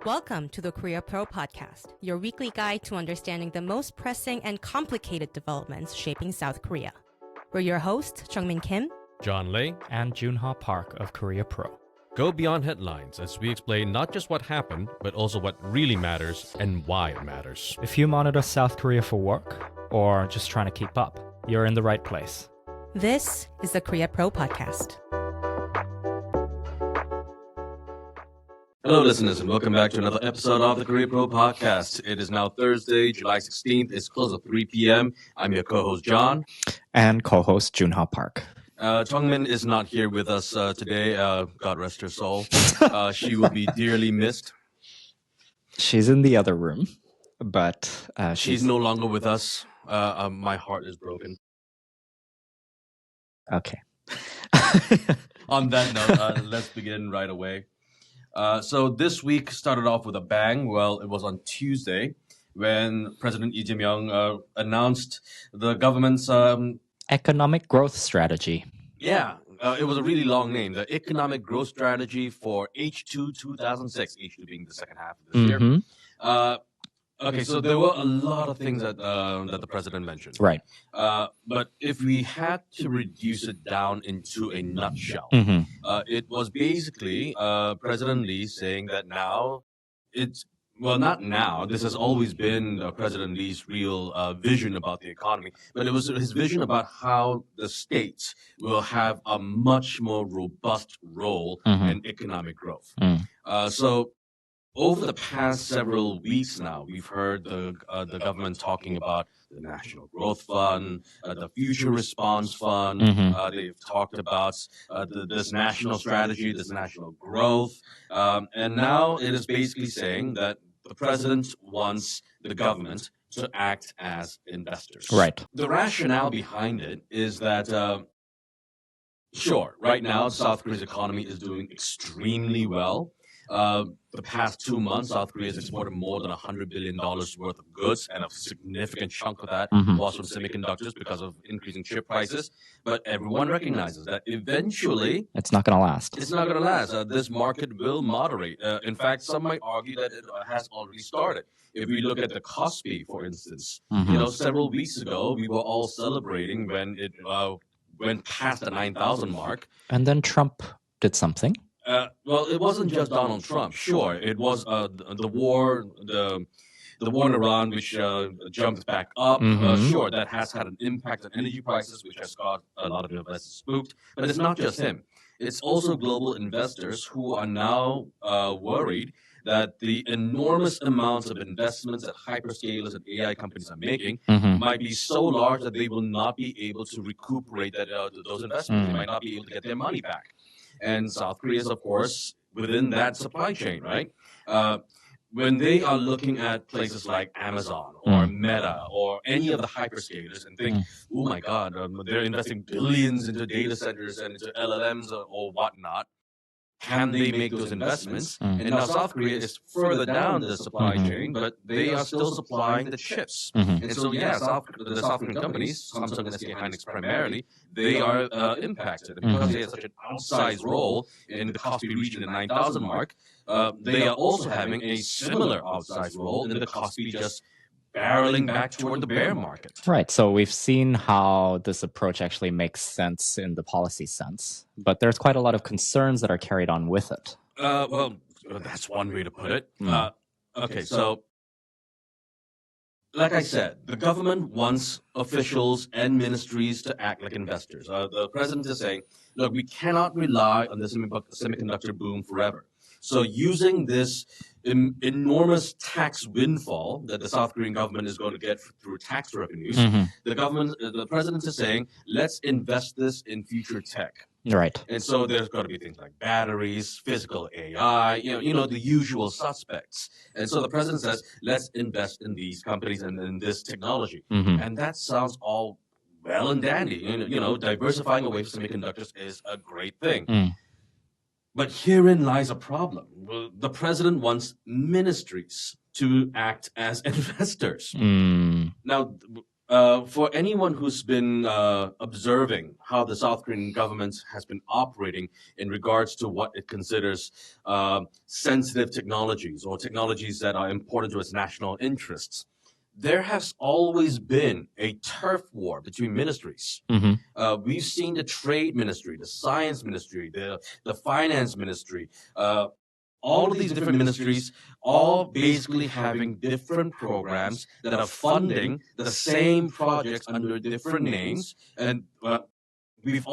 Welcome to the Korea Pro Podcast, your weekly guide to understanding the most pressing and complicated developments shaping South Korea. We're your hosts, Jungmin Kim, John Lei, and Joon Ha Park of Korea Pro. Go beyond headlines as we explain not just what happened, but also what really matters and why it matters. If you monitor South Korea for work or just trying to keep up, you're in the right place. This is the Korea Pro Podcast. Hello, listeners, and welcome back to another episode of the Korea Pro Podcast. It is now Thursday, July 16th. It's close to 3 p.m. I'm your co-host, John. And co-host Joon Ha Park. Chongmin is not here with us today. God rest her soul. She will be dearly missed. She's in the other room, but She's no longer with us. My heart is broken. Okay. On that note, let's begin right away. So this week started off with a bang. Well, it was on Tuesday when President Lee Jae Myung announced the government's Economic growth strategy. it was a really long name. The Economic Growth Strategy for H2 2006, H2 being the second half of this year. Okay, so there were a lot of things that the president mentioned. Right. But if we had to reduce it down into a nutshell, it was basically President Lee saying that now it's, well, not now. This has always been President Lee's real vision about the economy, but it was his vision about how the states will have a much more robust role in economic growth. So over the past several weeks now, we've heard the government talking about the National Growth Fund, the Future Response Fund. They've talked about this national strategy, this national growth. And now it is basically saying that the president wants the government to act as investors. Right. The rationale behind it is that, sure, right now, South Korea's economy is doing extremely well. The past 2 months, South Korea has exported more than $100 billion worth of goods, and a significant chunk of that was from semiconductors because of increasing chip prices. But everyone recognizes that eventually It's not going to last. it's not going to last. This market will moderate. In fact, some might argue that it has already started. If we look at the Kospi, for instance, several weeks ago, we were all celebrating when it went past the 9,000 mark. And then Trump did something. Well, it wasn't just Donald Trump. Sure, it was the war, the war in Iran, which jumped back up. Sure, that has had an impact on energy prices, which has got a lot of investors spooked. But it's not just him. It's also global investors who are now worried that the enormous amounts of investments that hyperscalers and AI companies are making might be so large that they will not be able to recuperate those investments. They might not be able to get their money back. And South Korea is, of course, within that supply chain, right? When they are looking at places like Amazon or Meta or any of the hyperscalers and think, oh my God, they're investing billions into data centers and into LLMs or whatnot, can they make those investments? And now South Korea is further down the supply chain, but they are still supplying the chips. And so, the South Korean companies, Samsung and SK Hynix primarily, they are impacted. And because they have such an outsized role in the Kospi region, the 9,000 mark, they are also having a similar outsized role in the Kospi just barreling back toward the bear market. Right. So we've seen how this approach actually makes sense in the policy sense, but there's quite a lot of concerns that are carried on with it. Well, that's one way to put it. Okay, so like I said, the government wants officials and ministries to act like investors. The president is saying, look, we cannot rely on the semiconductor boom forever. So using this enormous tax windfall that the South Korean government is going to get through tax revenues, the president is saying, let's invest this in future tech. Right. And so there's got to be things like batteries, physical AI, the usual suspects. And so the president says, let's invest in these companies and in this technology. And that sounds all well and dandy. Diversifying away from semiconductors is a great thing. But herein lies a problem. The president wants ministries to act as investors. Now, For anyone who's been observing how the South Korean government has been operating in regards to what it considers sensitive technologies or technologies that are important to its national interests, there has always been a turf war between ministries. We've seen the trade ministry, the science ministry, the finance ministry, all of these different ministries all basically having different programs that are funding the same projects under different names. And we've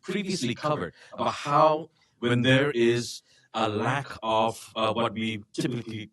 previously covered about how when there is a lack of what we typically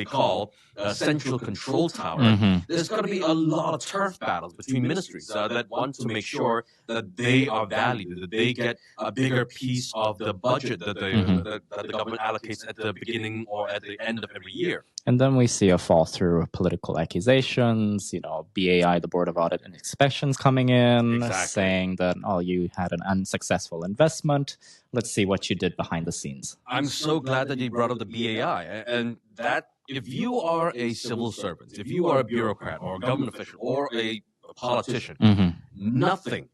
call a central control tower, there's going to be a lot of turf battles between ministries that want to make sure that they are valued, that they get a bigger piece of the budget that the government allocates at the beginning or at the end of every year. And then we see a fall through of political accusations, BAI, the Board of Audit and Inspections, coming in, saying that, you had an unsuccessful investment. Let's see what you did behind the scenes. I'm so glad that you brought up the BAI. And that if you are a civil servant, if you are a bureaucrat or a government official or a politician, nothing,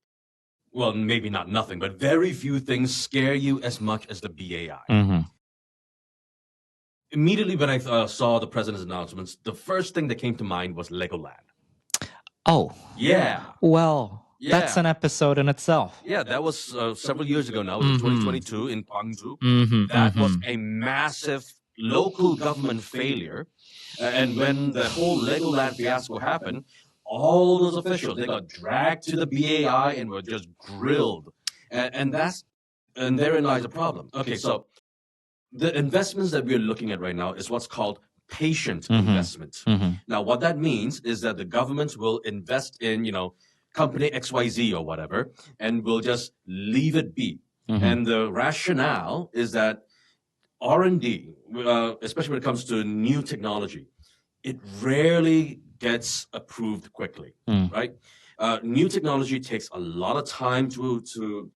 well, maybe not nothing, but very few things scare you as much as the BAI. Immediately when I saw the president's announcements, the first thing that came to mind was Legoland. Oh. Yeah. Well, that's an episode in itself. Yeah, that was several years ago now. It was 2022 in Gwangju. That was a massive local government failure. And when the whole Legoland fiasco happened, all those officials, they got dragged to the BAI and were just grilled. And therein lies the problem. Okay, so the investments that we're looking at right now is what's called patient investment. Now, what that means is that the government will invest in, company XYZ or whatever, and will just leave it be. And the rationale is that R&D, especially when it comes to new technology, it rarely gets approved quickly, right? New technology takes a lot of time to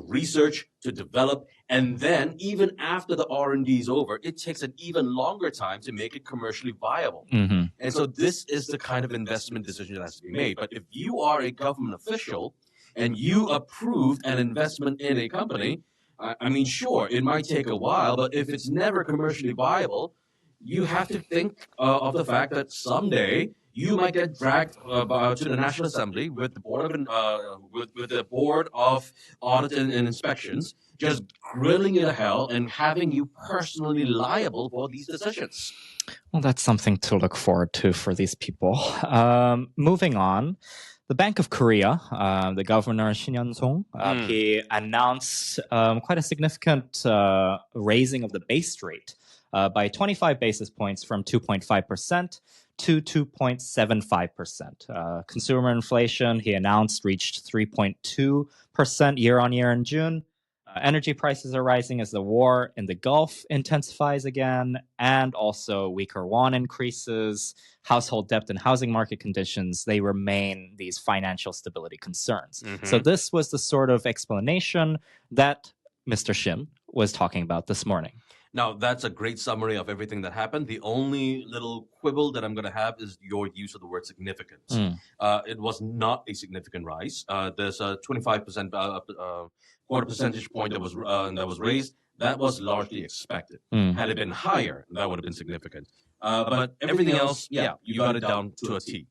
research, to develop, and then even after the R&D is over, it takes an even longer time to make it commercially viable. And so this is the kind of investment decision that has to be made. But if you are a government official and you approved an investment in a company, I mean, sure, it might take a while, but if it's never commercially viable, you have to think of the fact that someday you might get dragged to the National Assembly with the Board of Audit and Inspections, just grilling you to hell and having you personally liable for these decisions. Well, that's something to look forward to for these people. Moving on, the Bank of Korea, the governor Shin Hyun-sung, he announced quite a significant raising of the base rate by 25 basis points from 2.5% to 2.75%. Consumer inflation, he announced, reached 3.2% year on year in June. Energy prices are rising as the war in the Gulf intensifies again, and also weaker won increases. Household debt and housing market conditions, they remain these financial stability concerns. So this was the sort of explanation that Mr. Shin was talking about this morning. Now, that's a great summary of everything that happened. The only little quibble that I'm going to have is your use of the word significant. It was not a significant rise. There's a 25% quarter percentage point that was raised. That was largely expected. Had it been higher, that would have been significant. But everything else, you got it down to a T.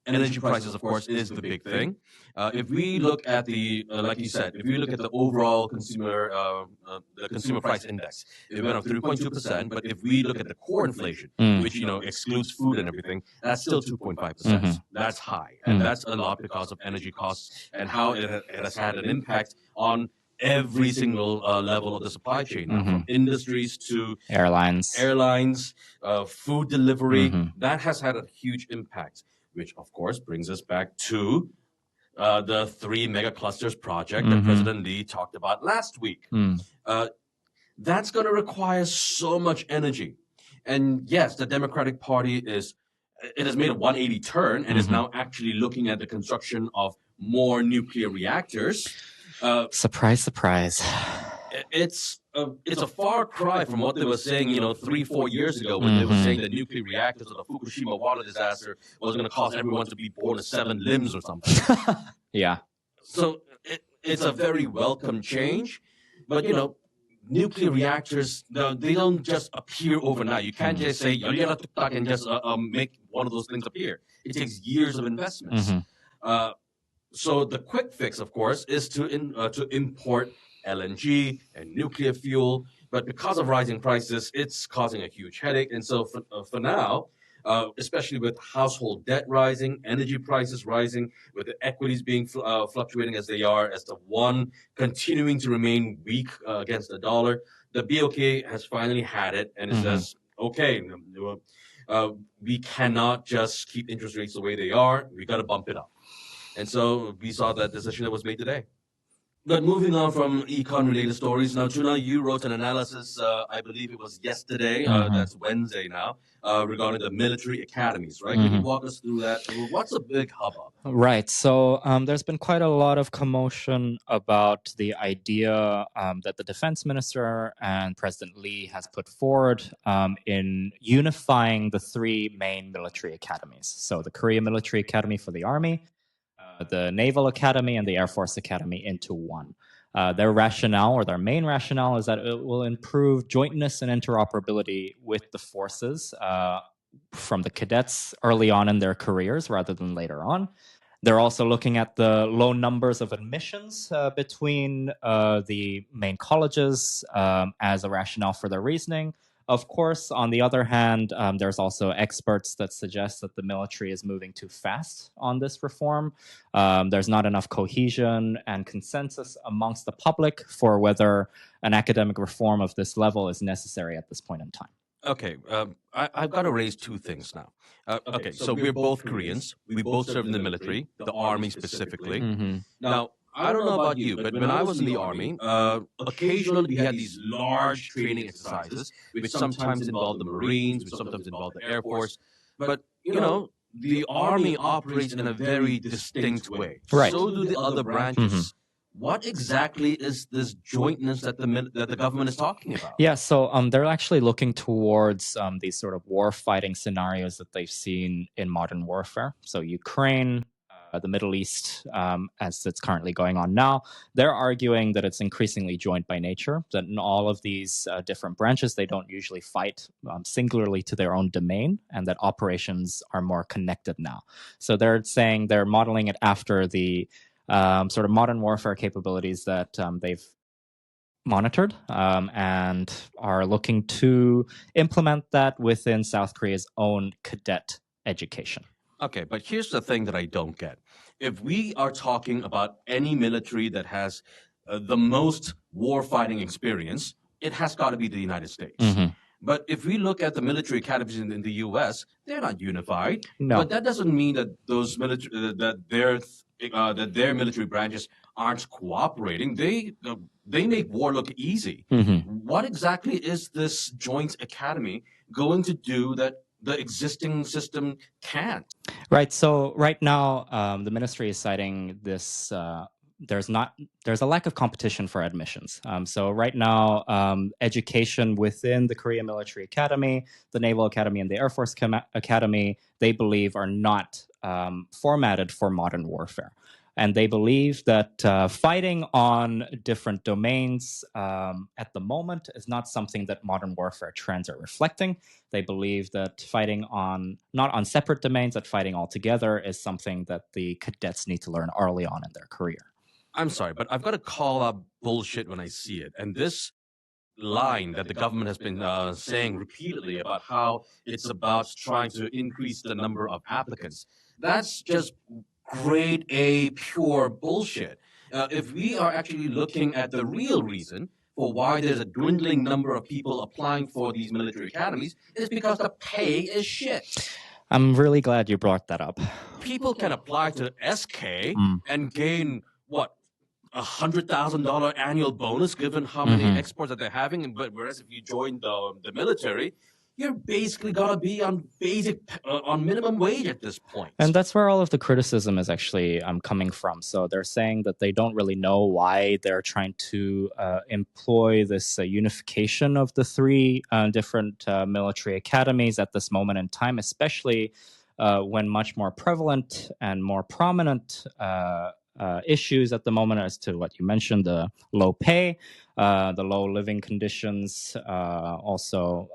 Energy prices, of course, is the big thing. If we look at the, like you said, if we look at the overall consumer price index, it went up 3.2%. But if we look at the core inflation, which excludes food and everything, that's still 2.5%. That's high, and that's a lot because of energy costs and how it has had an impact on every single level of the supply chain, from industries to airlines, food delivery. That has had a huge impact. Which, of course, brings us back to the 3 mega clusters project that President Lee talked about last week. That's going to require so much energy. And yes, the Democratic Party has made a 180 turn and is now actually looking at the construction of more nuclear reactors. Surprise, surprise. It's it's a far cry from what they were saying, 3-4 years ago when they were saying the nuclear reactors of the Fukushima water disaster was going to cause everyone to be born with 7 limbs or something. Yeah. So it's a very welcome change, but nuclear reactors, they don't just appear overnight. You can't just say and just make one of those things appear. It takes years of investments. So the quick fix, of course, is to import LNG and nuclear fuel. But because of rising prices, it's causing a huge headache. And so for now, especially with household debt rising, energy prices rising, with the equities being fluctuating as they are, as the won continuing to remain weak against the dollar, the BOK has finally had it, and it says, okay, we cannot just keep interest rates the way they are. We got to bump it up. And so we saw that decision that was made today. But moving on from econ-related stories, now, Joon Ha, you wrote an analysis, I believe it was yesterday, that's Wednesday now, regarding the military academies, right? Can you walk us through that? What's a big hubbub? Right. So there's been quite a lot of commotion about the idea that the defense minister and President Lee has put forward in unifying the 3 main military academies. So the Korea Military Academy for the Army, the Naval Academy, and the Air Force Academy into one. Their rationale, or their main rationale, is that it will improve jointness and interoperability with the forces from the cadets early on in their careers rather than later on. They're also looking at the low numbers of admissions between the main colleges as a rationale for their reasoning. Of course, on the other hand, there's also experts that suggest that the military is moving too fast on this reform. There's not enough cohesion and consensus amongst the public for whether an academic reform of this level is necessary at this point in time. Okay, I've got to raise 2 things now. Okay, so we're both Koreans. We both served in the military, the Army specifically. Now, I don't know about you, but when I was in the Army, occasionally we had these large training exercises, which sometimes involved the Marines, which sometimes involved the Air Force. But, the Army operates in a very distinct way. Right. So do the other branches. What exactly is this jointness that the government is talking about? Yeah, so they're actually looking towards these sort of war-fighting scenarios that they've seen in modern warfare. So Ukraine, the Middle East, as it's currently going on now, they're arguing that it's increasingly joint by nature, that in all of these different branches, they don't usually fight singularly to their own domain, and that operations are more connected now. So they're saying they're modeling it after the sort of modern warfare capabilities that they've monitored and are looking to implement that within South Korea's own cadet education. Okay, but here's the thing that I don't get. If we are talking about any military that has the most war-fighting experience, it has got to be the United States. But if we look at the military academies in the U.S., they're not unified. No. But that doesn't mean that those that their military branches aren't cooperating. They make war look easy. What exactly is this joint academy going to do that the existing system can't? Right. So right now, the ministry is citing this. There's a lack of competition for admissions. So right now, education within the Korea Military Academy, the Naval Academy, and the Air Force Academy, they believe are not formatted for modern warfare. And they believe that fighting on different domains at the moment is not something that modern warfare trends are reflecting. They believe that fighting not on separate domains, that fighting all together is something that the cadets need to learn early on in their career. I'm sorry, but I've got to call out bullshit when I see it. And this line that the government has been saying repeatedly about how it's about trying to increase the number of applicants, that's just grade A pure bullshit. If we are actually looking at the real reason for why there's a dwindling number of people applying for these military academies, it's because the pay is shit. I'm really glad you brought that up. People can apply to SK and gain, what, $100,000 annual bonus given how many exports that they're having. But whereas if you join the military, you're basically gonna be on on minimum wage at this point. And that's where all of the criticism is actually coming from. So they're saying that they don't really know why they're trying to employ this unification of the three different military academies at this moment in time, especially when much more prevalent and more prominent issues at the moment, as to what you mentioned, the low pay, the low living conditions, also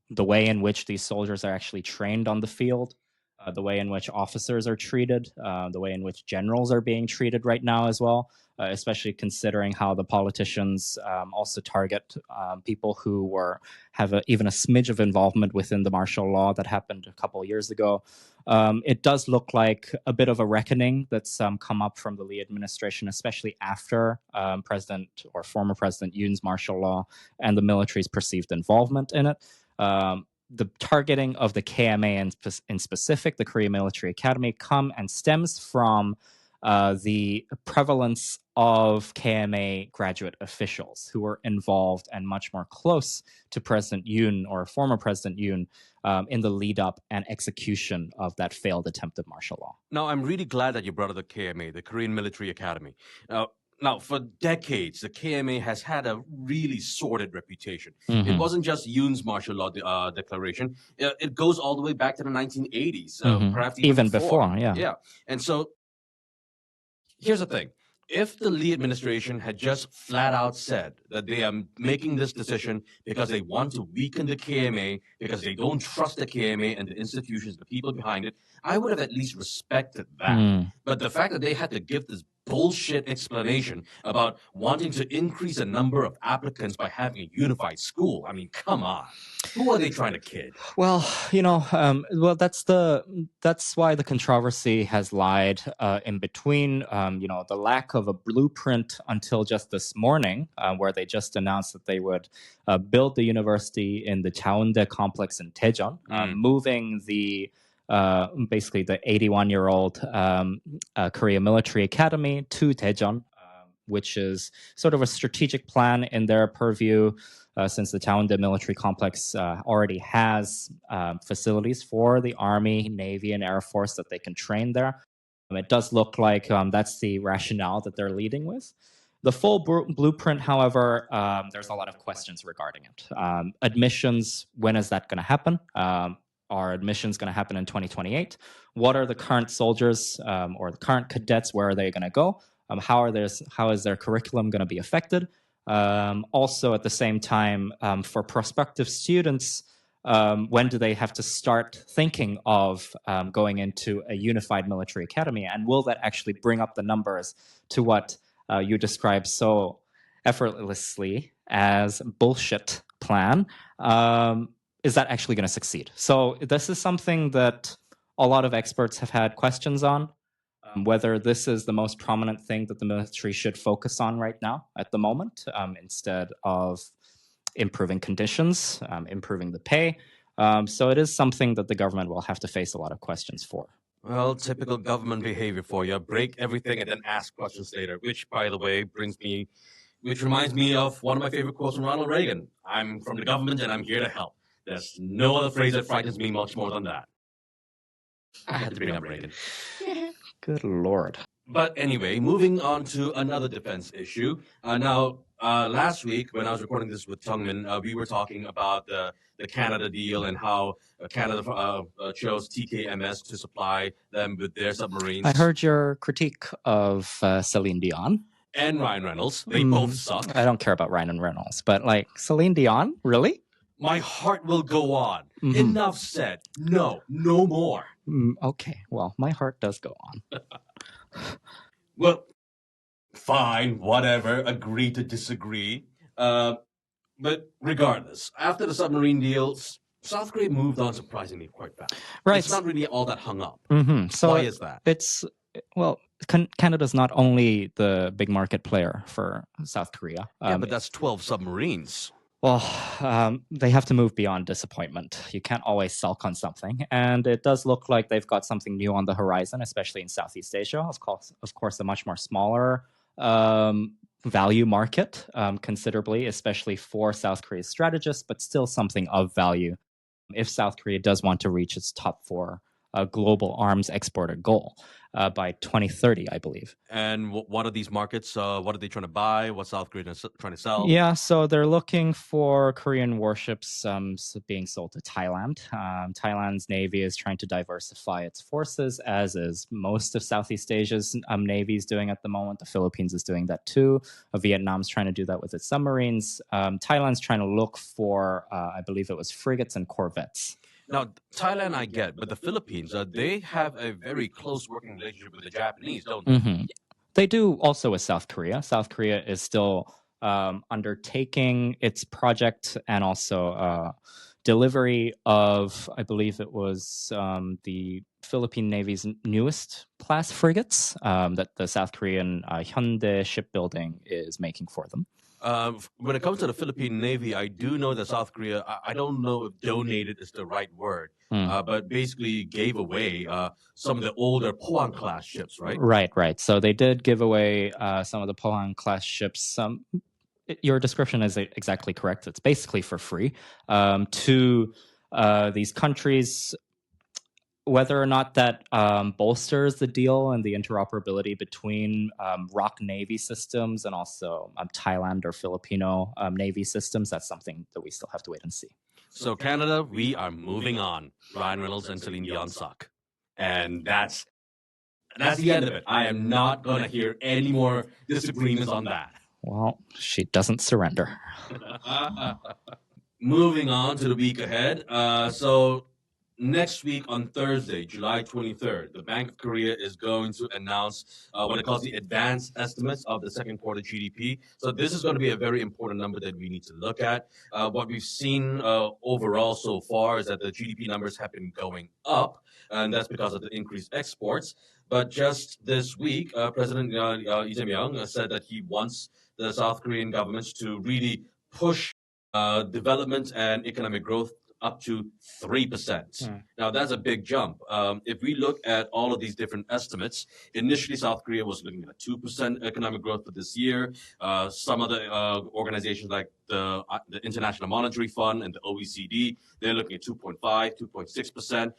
the way in which these soldiers are actually trained on the field, the way in which officers are treated, the way in which generals are being treated right now as well, especially considering how the politicians also target people who have even a smidge of involvement within the martial law that happened a couple of years ago. It does look like a bit of a reckoning that's come up from the Lee administration, especially after President or former President Yoon's martial law and the military's perceived involvement in it. The targeting of the KMA in specific, the Korea Military Academy, come and stems from the prevalence of KMA graduate officials who were involved and much more close to President Yoon or former President Yoon in the lead up and execution of that failed attempt at martial law. Now, I'm really glad that you brought up the KMA, the Korean Military Academy. Now, for decades, the KMA has had a really sordid reputation. Mm-hmm. It wasn't just Yoon's martial law declaration. It goes all the way back to the 1980s, perhaps even before. Yeah. And so, here's the thing. If the Lee administration had just flat out said that they are making this decision because they want to weaken the KMA, because they don't trust the KMA and the institutions, the people behind it, I would have at least respected that. But the fact that they had to give this bullshit explanation about wanting to increase the number of applicants by having a unified school, I mean, come on. Who are they trying to kid? Well, that's why the controversy has lied in between, the lack of a blueprint until just this morning, where they just announced that they would build the university in the Chaeundae complex in Daejeon, moving basically the 81-year-old Korea Military Academy to Daejeon, which is sort of a strategic plan in their purview, since the Chaeundae military complex already has facilities for the Army, Navy, and Air Force that they can train there. It does look like that's the rationale that they're leading with. The full blueprint, however, there's a lot of questions regarding it. Admissions, when is that going to happen? Are admissions going to happen in 2028? What are the current soldiers or the current cadets? Where are they going to go? How is their curriculum going to be affected? Also, at the same time, for prospective students, when do they have to start thinking of going into a unified military academy? And will that actually bring up the numbers to what you described so effortlessly as bullshit plan? Is that actually going to succeed? So this is something that a lot of experts have had questions on, whether this is the most prominent thing that the military should focus on right now at the moment, instead of improving conditions, improving the pay. So it is something that the government will have to face a lot of questions for. Well, typical government behavior for you. Break everything and then ask questions later, which, by the way, which reminds me of one of my favorite quotes from Ronald Reagan. I'm from the government and I'm here to help. There's no other phrase that frightens me much more than that. I had to bring up Reagan. Good Lord. But anyway, moving on to another defense issue. Last week, when I was recording this with Tungmin, we were talking about the Canada deal and how Canada chose TKMS to supply them with their submarines. I heard your critique of Celine Dion. And Ryan Reynolds. They both suck. I don't care about Ryan Reynolds, but Celine Dion? Really? My heart will go on. Enough said. No more. Okay, well, my heart does go on. Well, fine, whatever. Agree to disagree. But regardless, after the submarine deals, South Korea moved on surprisingly quite fast. Right. It's not really all that hung up. So why is that? Canada's not only the big market player for South Korea. But that's 12 submarines. Well, they have to move beyond disappointment. You can't always sulk on something. And it does look like they've got something new on the horizon, especially in Southeast Asia. Of course, a much more smaller value market, considerably, especially for South Korea's strategists, but still something of value if South Korea does want to reach its top four global arms exporter goal by 2030, I believe. And what are these markets? What are they trying to buy? What's South Korea trying to sell? Yeah, so they're looking for Korean warships being sold to Thailand. Thailand's navy is trying to diversify its forces, as is most of Southeast Asia's navies doing at the moment. The Philippines is doing that too. Vietnam's trying to do that with its submarines. Thailand's trying to look for, I believe it was frigates and corvettes. Now, Thailand I get, but the Philippines, they have a very close working relationship with the Japanese, don't they? Mm-hmm. They do also with South Korea. South Korea is still undertaking its project and also delivery of, I believe it was the Philippine Navy's newest class frigates that the South Korean Hyundai shipbuilding is making for them. When it comes to the Philippine Navy, I do know that South Korea, I don't know if donated is the right word, but basically gave away some of the older Pohang-class ships, right? Right. So they did give away some of the Pohang-class ships. Your description is exactly correct. It's basically for free to these countries. Whether or not that bolsters the deal and the interoperability between ROC Navy systems and also Thailand or Filipino Navy systems, that's something that we still have to wait and see. So Canada, we are moving on. Ryan Reynolds and Celine Dion suck. And that's the end of it. I am not going to hear any more disagreements on that. Well, she doesn't surrender. Moving on to the week ahead. So next week on Thursday, July 23rd, the Bank of Korea is going to announce what it calls the advanced estimates of the second quarter GDP. So this is going to be a very important number that we need to look at. What we've seen overall so far is that the GDP numbers have been going up, and that's because of the increased exports. But just this week, President Lee Jae Myung said that he wants the South Korean government to really push development and economic growth up to 3%. Now, that's a big jump. If we look at all of these different estimates, initially South Korea was looking at 2% economic growth for this year. Some other organizations like the International Monetary Fund and the OECD, they're looking at 2.5, 2.6%.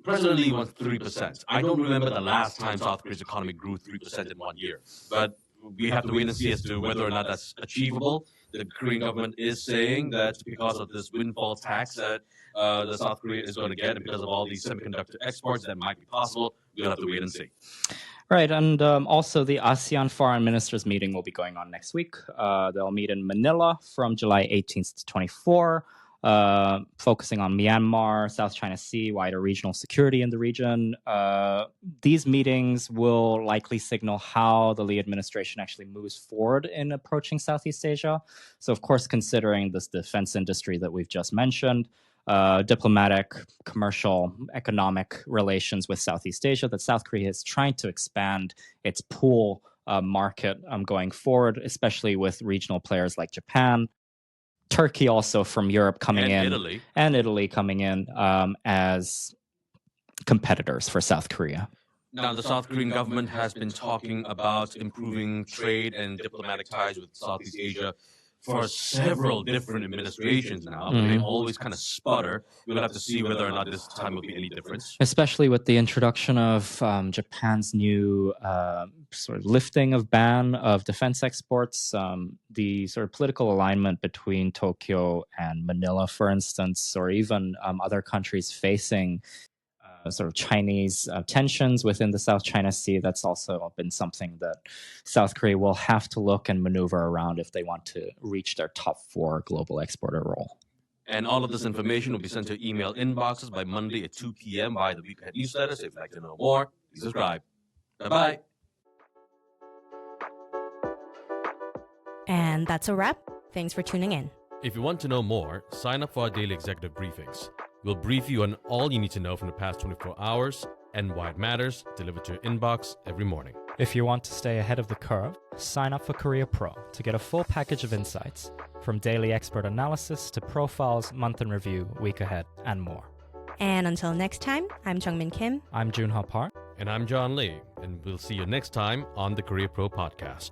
President Lee wants 3%. I don't remember the last time South Korea's economy grew 3% in 1 year, but we have to wait and see as to whether or not that's achievable. The Korean government is saying that because of this windfall tax that the South Korea is going to get, and because of all these semiconductor exports, that might be possible. We'll have to wait and see. Right, and also the ASEAN Foreign Ministers meeting will be going on next week. They'll meet in Manila from July 18th to 24th. Focusing on Myanmar, South China Sea, wider regional security in the region. These meetings will likely signal how the Lee administration actually moves forward in approaching Southeast Asia. So, of course, considering this defense industry that we've just mentioned, diplomatic, commercial, economic relations with Southeast Asia, that South Korea is trying to expand its pool market going forward, especially with regional players like Japan. Turkey also from Europe coming in, and Italy coming in as competitors for South Korea. Now, the South Korean government has been talking about improving trade and diplomatic ties with Southeast Asia for several different administrations now. But they always kind of sputter. We'll have to see whether or not this time will be any difference. Especially with the introduction of Japan's new sort of lifting of ban of defense exports, the sort of political alignment between Tokyo and Manila, for instance, or even other countries facing sort of Chinese tensions within the South China Sea. That's also been something that South Korea will have to look and maneuver around if they want to reach their top 4 global exporter role. And all of this information will be sent to email inboxes by Monday at 2 p.m. via the Week Ahead newsletter. So if you'd like to know more, please subscribe. Bye-bye. And that's a wrap. Thanks for tuning in. If you want to know more, sign up for our daily executive briefings. We'll brief you on all you need to know from the past 24 hours and why it matters, delivered to your inbox every morning. If you want to stay ahead of the curve, sign up for Korea Pro to get a full package of insights, from daily expert analysis to profiles, month in review, week ahead, and more. And until next time, I'm Jungmin Kim. I'm Joon Ha. And I'm John Lee, and we'll see you next time on the Korea Pro Podcast.